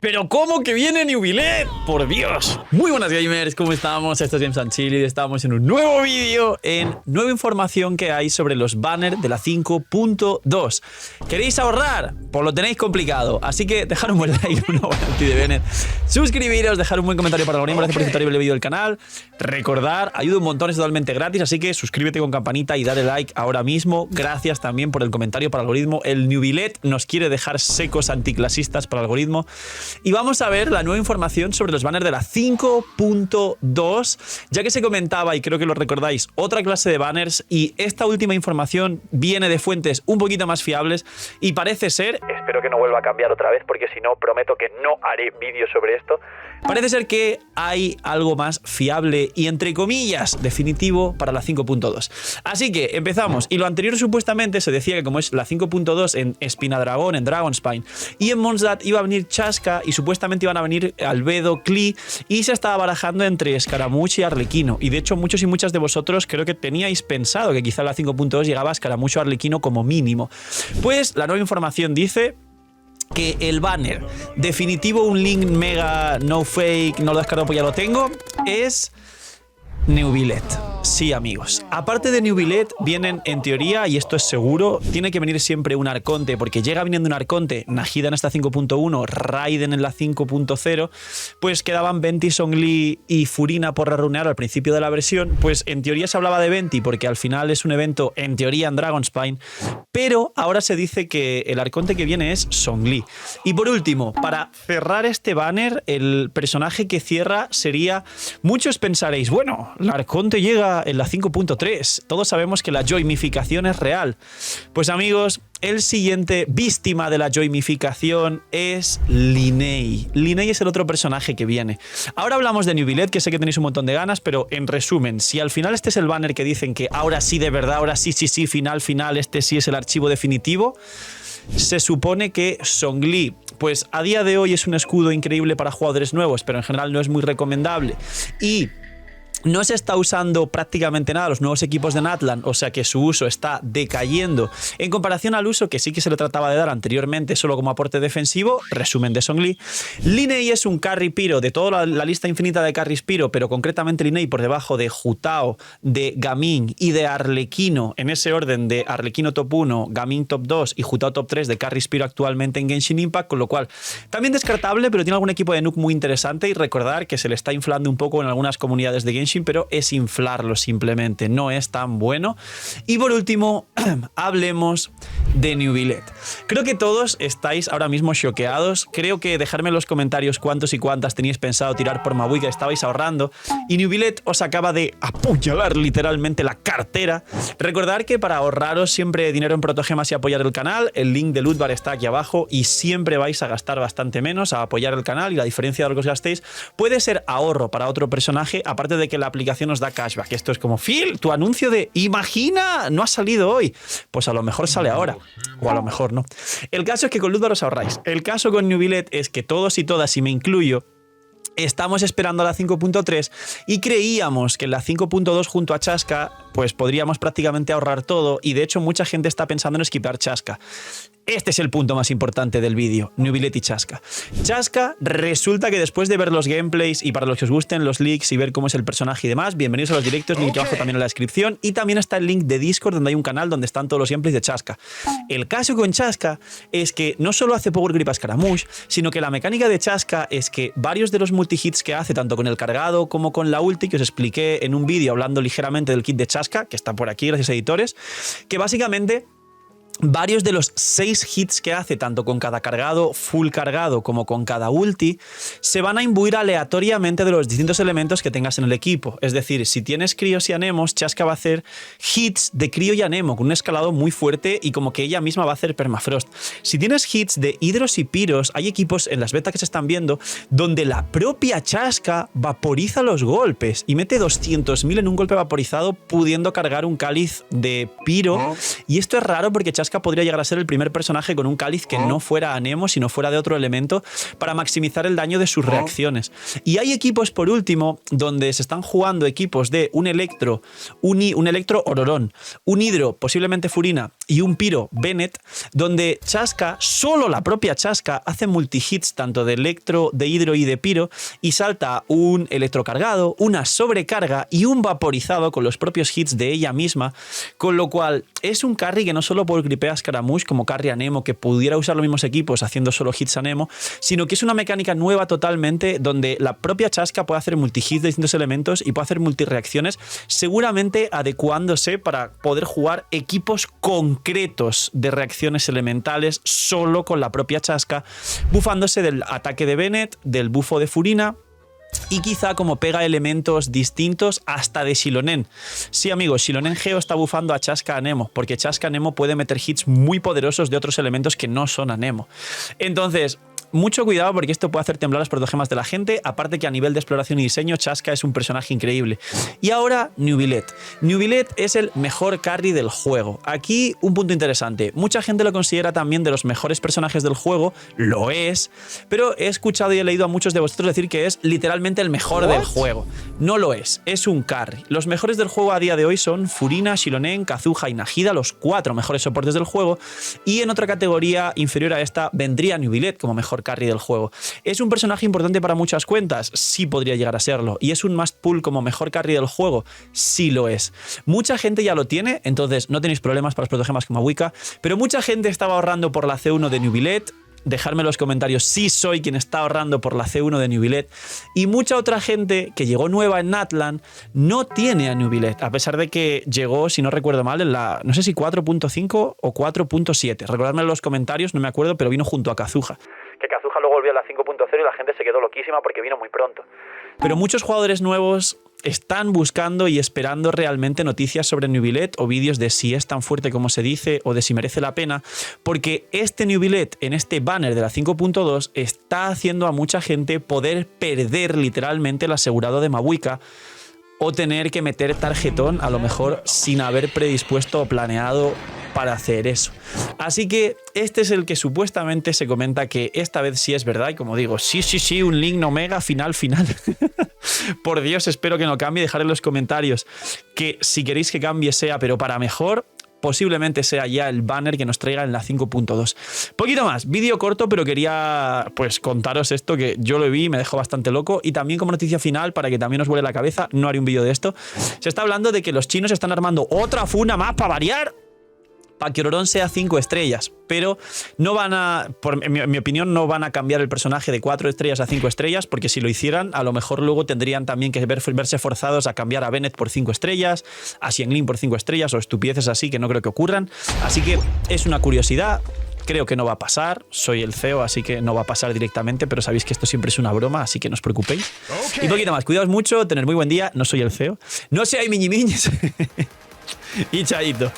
Pero ¿cómo que viene Newvillet? ¡Por Dios! Muy buenas gamers, ¿cómo estamos? Esto es James and Chili, estamos en un nuevo vídeo, en nueva información que hay sobre los banners de la 5.2. ¿Queréis ahorrar? Pues lo tenéis complicado, así que dejar un buen like, una buena de Bennett, suscribiros, dejar un buen comentario para el algoritmo, gracias por disfrutar el vídeo del canal, recordar, ayuda un montón, es totalmente gratis, así que suscríbete con campanita y dale like ahora mismo. Gracias también por el comentario para el algoritmo. El Newvillet nos quiere dejar secos anticlasistas para el algoritmo. Y vamos a ver la nueva información sobre los banners de la 5.2, ya que se comentaba, y creo que lo recordáis, otra clase de banners, y esta última información viene de fuentes un poquito más fiables y parece ser, espero que no vuelva a cambiar otra vez porque si no prometo que no haré vídeo sobre esto, parece ser que hay algo más fiable y entre comillas definitivo para la 5.2. Así que empezamos, y lo anterior supuestamente se decía que como es la 5.2 en Espinadragón, en Dragonspine y en Mondstadt iba a venir Chasca y supuestamente iban a venir Albedo, Klee, y se estaba barajando entre Escaramuche y Arlequino, y de hecho muchos y muchas de vosotros creo que teníais pensado que quizá la 5.2 llegaba a Escaramuche o Arlequino como mínimo. Pues la nueva información dice que el banner definitivo, un link mega no fake, no lo descargo porque ya lo tengo, es Newvillet. Sí, amigos. Aparte de Newvillet, vienen, en teoría, y esto es seguro, tiene que venir siempre un Arconte, porque llega viniendo un Arconte, Najida en esta 5.1, Raiden en la 5.0, pues quedaban Venti, Zhongli y Furina por rerunear al principio de la versión. Pues en teoría se hablaba de Venti, porque al final es un evento, en teoría, en Dragonspine, pero ahora se dice que el Arconte que viene es Zhongli. Y por último, para cerrar este banner, el personaje que cierra sería, muchos pensaréis, bueno, el Arconte llega en la 5.3. Todos sabemos que la joymificación es real. Pues amigos, el siguiente víctima de la joymificación es Linei. Linei es el otro personaje que viene. Ahora hablamos de Newvillet, que sé que tenéis un montón de ganas, pero en resumen, si al final este es el banner que dicen que ahora sí de verdad, ahora sí, final, este sí es el archivo definitivo, se supone que Zhongli, pues a día de hoy es un escudo increíble para jugadores nuevos, pero en general no es muy recomendable. Y no se está usando prácticamente nada los nuevos equipos de Natlan, o sea que su uso está decayendo en comparación al uso que sí que se le trataba de dar anteriormente solo como aporte defensivo. Resumen de Zhongli. Linei es un carry piro de toda la lista infinita de carries piro, pero concretamente Linei por debajo de Hu Tao, de Gaming y de Arlequino, en ese orden de Arlequino top 1, Gaming top 2 y Hu Tao top 3 de carries piro actualmente en Genshin Impact, con lo cual también descartable, pero tiene algún equipo de Nuke muy interesante. Y recordar que se le está inflando un poco en algunas comunidades de Genshin, pero es inflarlo simplemente, no es tan bueno. Y por último, hablemos de Newvillet. Creo que todos estáis ahora mismo choqueados. Creo que dejarme en los comentarios cuántos y cuántas teníais pensado tirar por Maui, que estabais ahorrando, y Newvillet os acaba de apuñalar literalmente la cartera. Recordad que para ahorraros siempre dinero en protogemas y apoyar el canal, el link de Lootbar está aquí abajo y siempre vais a gastar bastante menos a apoyar el canal, y la diferencia de lo que os gastéis puede ser ahorro para otro personaje, aparte de que la aplicación nos da cashback. Esto es como, Phil, tu anuncio de imagina no ha salido hoy. Pues a lo mejor sale ahora, o a lo mejor no. El caso es que con Lootbar os ahorráis. El caso con Newvillet es que todos y todas, y me incluyo, estamos esperando a la 5.3 y creíamos que en la 5.2 junto a Chasca pues podríamos prácticamente ahorrar todo, y de hecho mucha gente está pensando en skipar Chasca. Este es el punto más importante del vídeo, Newvillet y Chasca. Chasca, resulta que después de ver los gameplays, y para los que os gusten los leaks y ver cómo es el personaje y demás, bienvenidos a los directos, link abajo también en la descripción, y también está el link de Discord donde hay un canal donde están todos los gameplays de Chasca. El caso con Chasca es que no solo hace Power Grip a Scaramouche, sino que la mecánica de Chasca es que varios de los multihits que hace, tanto con el cargado como con la ulti, que os expliqué en un vídeo hablando ligeramente del kit de Chasca, que está por aquí, gracias a editores, que básicamente varios de los 6 hits que hace, tanto con cada cargado, full cargado, como con cada ulti, se van a imbuir aleatoriamente de los distintos elementos que tengas en el equipo. Es decir, si tienes Críos y Anemos, Chasca va a hacer hits de Crío y Anemo con un escalado muy fuerte y como que ella misma va a hacer Permafrost. Si tienes hits de Hidros y Piros, hay equipos en las betas que se están viendo donde la propia Chasca vaporiza los golpes y mete 200.000 en un golpe vaporizado, pudiendo cargar un cáliz de Piro. Y esto es raro porque Chasca Chaska podría llegar a ser el primer personaje con un cáliz que no fuera Anemo, sino fuera de otro elemento, para maximizar el daño de sus reacciones. Y hay equipos, por último, donde se están jugando equipos de un Electro Ororón, un Hidro, posiblemente Furina, y un Piro Bennett, donde Chaska, solo la propia Chaska, hace multihits tanto de Electro, de Hidro y de Piro, y salta un electrocargado, una sobrecarga y un vaporizado con los propios hits de ella misma, con lo cual es un carry que no solo por gripea Scaramouche como carry Anemo, que pudiera usar los mismos equipos haciendo solo hits Anemo, sino que es una mecánica nueva totalmente donde la propia Chaska puede hacer multihits de distintos elementos y puede hacer multireacciones, seguramente adecuándose para poder jugar equipos concretos de reacciones elementales solo con la propia Chaska, bufándose del ataque de Bennett, del bufo de Furina, y quizá como pega elementos distintos hasta de Xilonen. Sí, amigos, Xilonen Geo está bufando a Chaska Anemo, porque Chaska Anemo puede meter hits muy poderosos de otros elementos que no son Anemo. Entonces, mucho cuidado porque esto puede hacer temblar las protogemas de la gente, aparte que a nivel de exploración y diseño Chaska es un personaje increíble. Y ahora Neuvillette. Neuvillette es el mejor carry del juego. Aquí un punto interesante. Mucha gente lo considera también de los mejores personajes del juego, lo es, pero he escuchado y he leído a muchos de vosotros decir que es literalmente el mejor del juego. No lo es un carry. Los mejores del juego a día de hoy son Furina, Xilonen, Kazuha y Nahida, los 4 mejores soportes del juego, y en otra categoría inferior a esta vendría Neuvillette como mejor carry del juego. ¿Es un personaje importante para muchas cuentas? Sí podría llegar a serlo. ¿Y es un must pull como mejor carry del juego? Sí lo es. Mucha gente ya lo tiene, entonces no tenéis problemas para los protogemas como Wicca, pero mucha gente estaba ahorrando por la C1 de Neuvillette. Dejadme en los comentarios si soy quien está ahorrando por la C1 de Neuvillette, y mucha otra gente que llegó nueva en Natlan no tiene a Neuvillette, a pesar de que llegó, si no recuerdo mal, en la, no sé si 4.5 o 4.7. Recordadme en los comentarios, no me acuerdo, pero vino junto a Kazuha. Que Kazuha luego volvió a la 5.0 y la gente se quedó loquísima porque vino muy pronto. Pero muchos jugadores nuevos están buscando y esperando realmente noticias sobre Neuvillette o vídeos de si es tan fuerte como se dice o de si merece la pena, porque este Neuvillette en este banner de la 5.2 está haciendo a mucha gente poder perder literalmente el asegurado de Mavuika o tener que meter tarjetón a lo mejor sin haber predispuesto o planeado para hacer eso. Así que este es el que supuestamente se comenta que esta vez sí es verdad, y como digo, sí, un Link Omega final. Por Dios, espero que no cambie. Dejad en los comentarios que si queréis que cambie sea, pero para mejor. Posiblemente sea ya el banner que nos traiga en la 5.2. Poquito más, vídeo corto, pero quería pues contaros esto que yo lo vi y me dejó bastante loco. Y también como noticia final, para que también os vuele la cabeza, no haré un vídeo de esto. Se está hablando de que los chinos están armando otra funa más para variar, para que Ororón sea 5 estrellas, pero no van a, en mi opinión, no van a cambiar el personaje de 4 estrellas a 5 estrellas, porque si lo hicieran, a lo mejor luego tendrían también que verse forzados a cambiar a Bennett por 5 estrellas, a Xianglin por 5 estrellas o estupideces así que no creo que ocurran. Así que es una curiosidad. Creo que no va a pasar, soy el CEO, así que no va a pasar directamente, pero sabéis que esto siempre es una broma, así que no os preocupéis. Okay. Y poquito más, cuidaos mucho, tener muy buen día, no soy el CEO, no seáis miñimiñes y chaito.